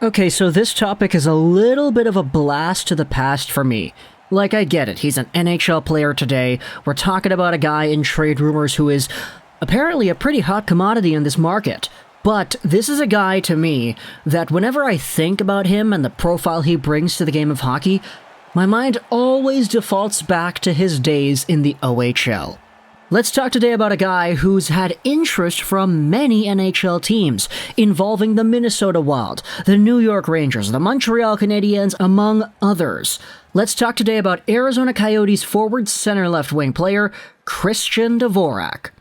Okay, so this topic is a little bit of a blast to the past for me. Like, I get it, he's an NHL player today. We're talking about a guy in trade rumors who is apparently a pretty hot commodity in this market. But this is a guy, to me, that whenever I think about him and the profile he brings to the game of hockey, my mind always defaults back to his days in the OHL. Let's talk today about a guy who's had interest from many NHL teams, involving the Minnesota Wild, the New York Rangers, the Montreal Canadiens, among others. Let's talk today about Arizona Coyotes forward center left wing player, Christian Dvorak.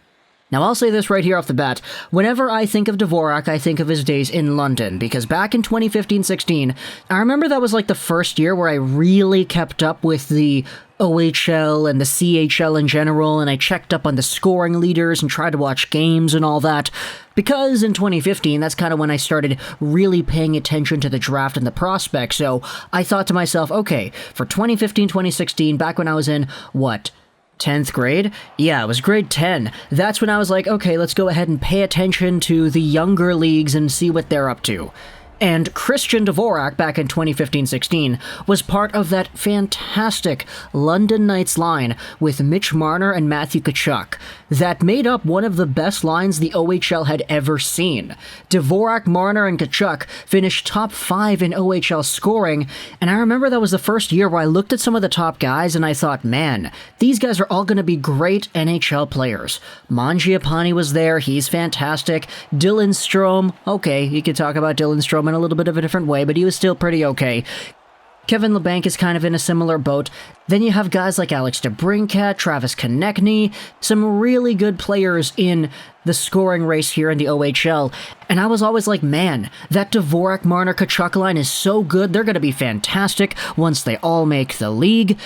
Now, I'll say this right here off the bat. Whenever I think of Devorak, I think of his days in London, because back in 2015-16, I remember that was like the first year where I really kept up with the OHL and the CHL in general, and I checked up on the scoring leaders and tried to watch games and all that. Because in 2015, that's kind of when I started really paying attention to the draft and the prospects, so I thought to myself, okay, for 2015-2016, back when I was in, 10th grade? Yeah, it was grade 10. That's when I was like, okay, let's go ahead and pay attention to the younger leagues and see what they're up to. And Christian Dvorak, back in 2015-16, was part of that fantastic London Knights line with Mitch Marner and Matthew Tkachuk that made up one of the best lines the OHL had ever seen. Dvorak, Marner, and Tkachuk finished top 5 in OHL scoring, and I remember that was the first year where I looked at some of the top guys and I thought, man, these guys are all going to be great NHL players. Mangiapane was there, he's fantastic. Dylan Strome, okay, you could talk about Dylan Strome in a little bit of a different way, but he was still pretty okay. Kevin Labanc is kind of in a similar boat. Then you have guys like Alex DeBrincat, Travis Konechny, some really good players in the scoring race here in the OHL. And I was always like, man, that Dvorak, Marner, Tkachuk line is so good. They're going to be fantastic once they all make the league.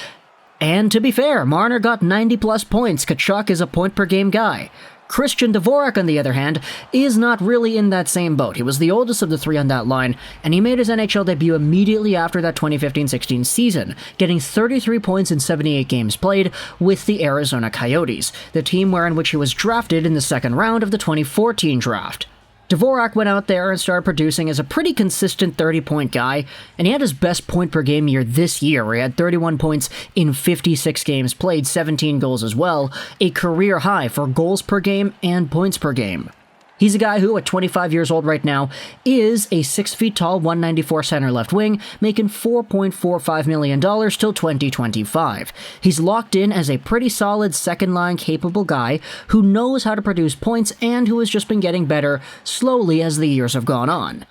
And to be fair, Marner got 90-plus points. Tkachuk is a point-per-game guy. Christian Dvorak, on the other hand, is not really in that same boat. He was the oldest of the three on that line, and he made his NHL debut immediately after that 2015-16 season, getting 33 points in 78 games played with the Arizona Coyotes, the team in which he was drafted in the second round of the 2014 draft. Devorak went out there and started producing as a pretty consistent 30-point guy, and he had his best point-per-game year this year, where he had 31 points in 56 games played, 17 goals as well, a career high for goals per game and points per game. He's a guy who, at 25 years old right now, is a 6 feet tall, 194 center left wing, making $4.45 million till 2025. He's locked in as a pretty solid second-line capable guy who knows how to produce points and who has just been getting better slowly as the years have gone on.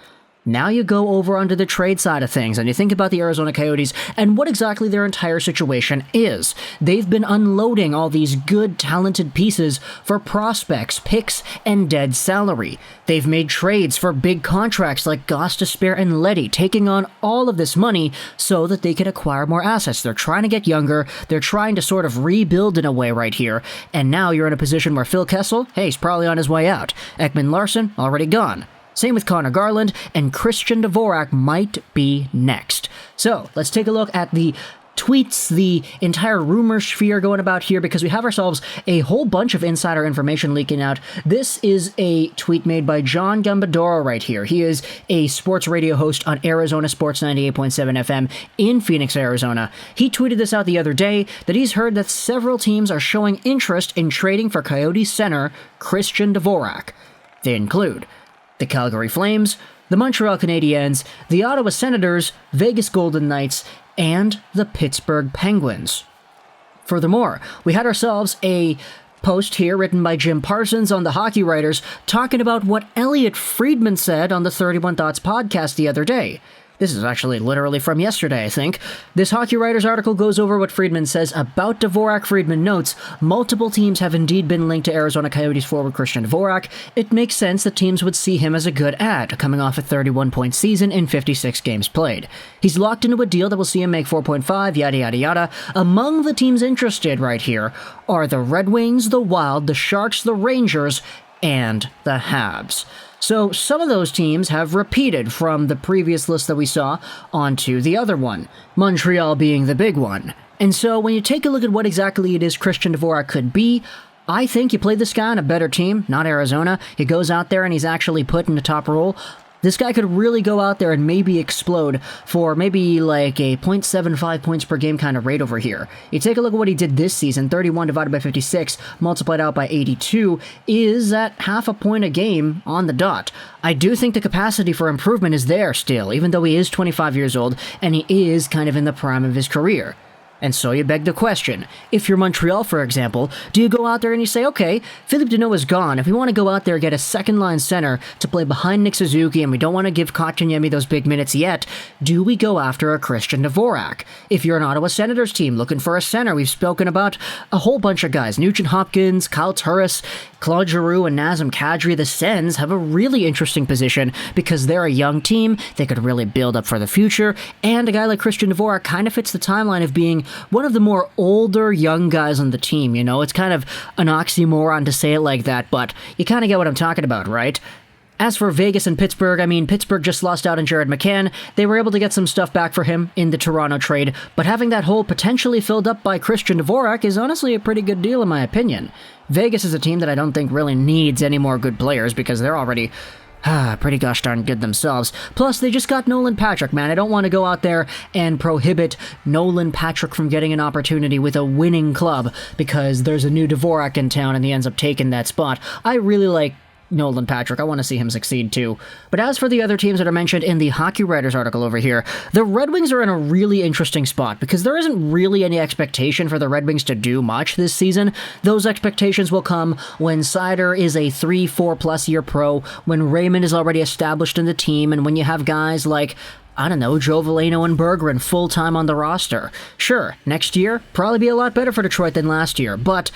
Now you go over onto the trade side of things, and you think about the Arizona Coyotes and what exactly their entire situation is. They've been unloading all these good, talented pieces for prospects, picks, and dead salary. They've made trades for big contracts like Gostisbehere and Leddy, taking on all of this money so that they can acquire more assets. They're trying to get younger, they're trying to sort of rebuild in a way right here, and now you're in a position where Phil Kessel, hey, he's probably on his way out. Ekman Larsson, already gone. Same with Connor Garland, and Christian Dvorak might be next. So, let's take a look at the tweets, the entire rumor sphere going about here, because we have ourselves a whole bunch of insider information leaking out. This is a tweet made by John Gambadoro right here. He is a sports radio host on Arizona Sports 98.7 FM in Phoenix, Arizona. He tweeted this out the other day, that he's heard that several teams are showing interest in trading for Coyotes center Christian Dvorak. They include the Calgary Flames, the Montreal Canadiens, the Ottawa Senators, Vegas Golden Knights, and the Pittsburgh Penguins. Furthermore, we had ourselves a post here written by Jim Parsons on the Hockey Writers talking about what Elliot Friedman said on the 31 Thoughts podcast the other day. This is actually literally from yesterday, I think. This Hockey Writers article goes over what Friedman says about Dvorak. Friedman notes, multiple teams have indeed been linked to Arizona Coyotes forward Christian Dvorak. It makes sense that teams would see him as a good ad, coming off a 31-point season in 56 games played. He's locked into a deal that will see him make 4.5, yada yada yada. Among the teams interested right here are the Red Wings, the Wild, the Sharks, the Rangers, and the Habs. So some of those teams have repeated from the previous list that we saw onto the other one, Montreal being the big one. And so when you take a look at what exactly it is Christian Dvorak could be, I think you play this guy on a better team, not Arizona. He goes out there and he's actually put in the top role. This guy could really go out there and maybe explode for maybe like a 0.75 points per game kind of rate over here. You take a look at what he did this season, 31 divided by 56, multiplied out by 82, is at half a point a game on the dot. I do think the capacity for improvement is there still, even though he is 25 years old and he is kind of in the prime of his career. And so you beg the question, if you're Montreal, for example, do you go out there and you say, okay, Philippe Danault is gone. If we want to go out there and get a second-line center to play behind Nick Suzuki and we don't want to give Kotkaniemi those big minutes yet, do we go after a Christian Dvorak? If you're an Ottawa Senators team looking for a center, we've spoken about a whole bunch of guys. Nugent Hopkins, Kyle Turris, Claude Giroux, and Nazem Kadri. The Sens have a really interesting position because they're a young team. They could really build up for the future. And a guy like Christian Dvorak kind of fits the timeline of being one of the more older young guys on the team, you know? It's kind of an oxymoron to say it like that, but you kind of get what I'm talking about, right? As for Vegas and Pittsburgh, I mean, Pittsburgh just lost out on Jared McCann. They were able to get some stuff back for him in the Toronto trade, but having that hole potentially filled up by Christian Dvorak is honestly a pretty good deal in my opinion. Vegas is a team that I don't think really needs any more good players because they're already pretty gosh darn good themselves. Plus, they just got Nolan Patrick, man. I don't want to go out there and prohibit Nolan Patrick from getting an opportunity with a winning club because there's a new Devorak in town and he ends up taking that spot. I really like Nolan Patrick. I want to see him succeed too. But as for the other teams that are mentioned in the Hockey Writers article over here, the Red Wings are in a really interesting spot because there isn't really any expectation for the Red Wings to do much this season. Those expectations will come when Seider is a 3-4+ year pro, when Raymond is already established in the team, and when you have guys like I don't know, Joe Veleno and Berggren full-time on the roster. Sure, next year, probably be a lot better for Detroit than last year, but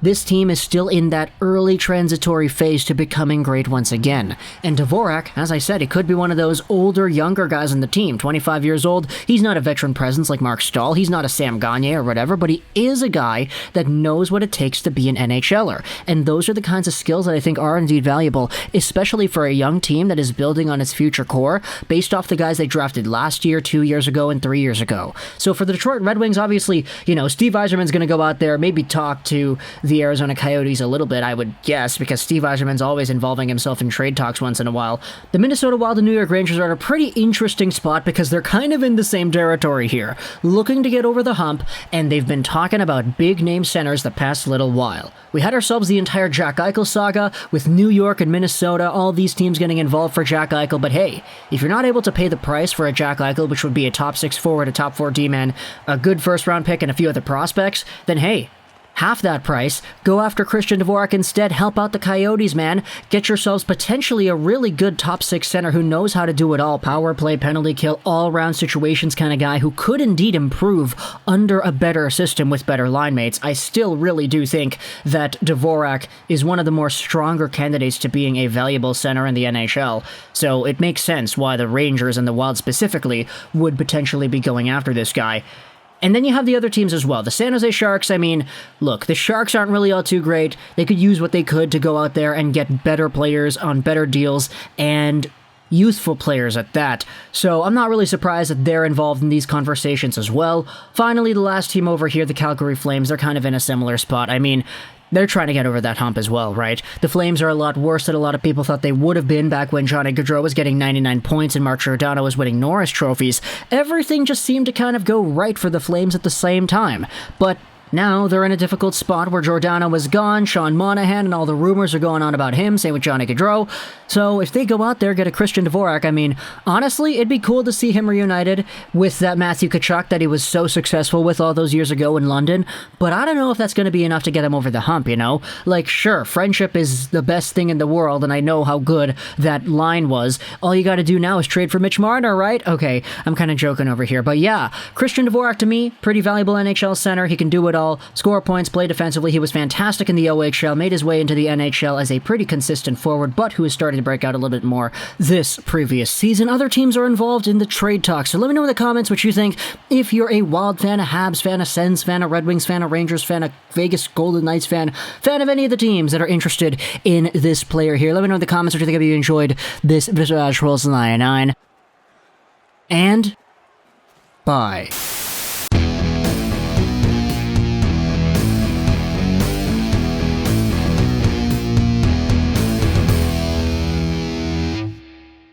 this team is still in that early transitory phase to becoming great once again. And Devorak, as I said, he could be one of those older, younger guys on the team. 25 years old, he's not a veteran presence like Mark Stahl, he's not a Sam Gagner or whatever, but he is a guy that knows what it takes to be an NHLer. And those are the kinds of skills that I think are indeed valuable, especially for a young team that is building on its future core based off the guys they drafted last year, 2 years ago, and 3 years ago. So for the Detroit Red Wings, obviously, you know, Steve Yzerman's going to go out there, maybe talk to the Arizona Coyotes a little bit, I would guess, because Steve Yzerman's always involving himself in trade talks once in a while. The Minnesota Wild and New York Rangers are in a pretty interesting spot because they're kind of in the same territory here, looking to get over the hump, and they've been talking about big-name centers the past little while. We had ourselves the entire Jack Eichel saga, with New York and Minnesota, all these teams getting involved for Jack Eichel, but hey, if you're not able to pay the price for a Jack Eichel, which would be a top 6 forward, a top 4 D-man, a good first-round pick, and a few other prospects, then hey, half that price, go after Christian Dvorak instead, help out the Coyotes, man. Get yourselves potentially a really good top 6 center who knows how to do it all, power play, penalty kill, all-around situations kind of guy who could indeed improve under a better system with better line mates. I still really do think that Devorak is one of the more stronger candidates to being a valuable center in the NHL, so it makes sense why the Rangers and the Wild specifically would potentially be going after this guy. And then you have the other teams as well. The San Jose Sharks, I mean, look, the Sharks aren't really all too great. They could use what they could to go out there and get better players on better deals and youthful players at that. So I'm not really surprised that they're involved in these conversations as well. Finally, the last team over here, the Calgary Flames, they're kind of in a similar spot. I mean, they're trying to get over that hump as well, right? The Flames are a lot worse than a lot of people thought they would have been back when Johnny Gaudreau was getting 99 points and Mark Giordano was winning Norris trophies. Everything just seemed to kind of go right for the Flames at the same time. But now they're in a difficult spot where Giordano was gone, Sean Monahan, and all the rumors are going on about him, same with Johnny Gaudreau. So if they go out there, get a Christian Dvorak, I mean, honestly, it'd be cool to see him reunited with that Matthew Tkachuk that he was so successful with all those years ago in London, but I don't know if that's going to be enough to get him over the hump, you know? Like, sure, friendship is the best thing in the world, and I know how good that line was. All you gotta do now is trade for Mitch Marner, right? Okay, I'm kind of joking over here, but yeah, Christian Dvorak, to me, pretty valuable NHL center. He can do it all. Score points, play defensively. He was fantastic in the OHL, made his way into the NHL as a pretty consistent forward, but who is starting to break out a little bit more this previous season. Other teams are involved in the trade talks, so let me know in the comments what you think. If you're a Wild fan, a Habs fan, a Sens fan, a Red Wings fan, a Rangers fan, a Vegas Golden Knights fan of any of the teams that are interested in this player here, let me know in the comments what you think. If you enjoyed this Visage Rolls 99. And bye.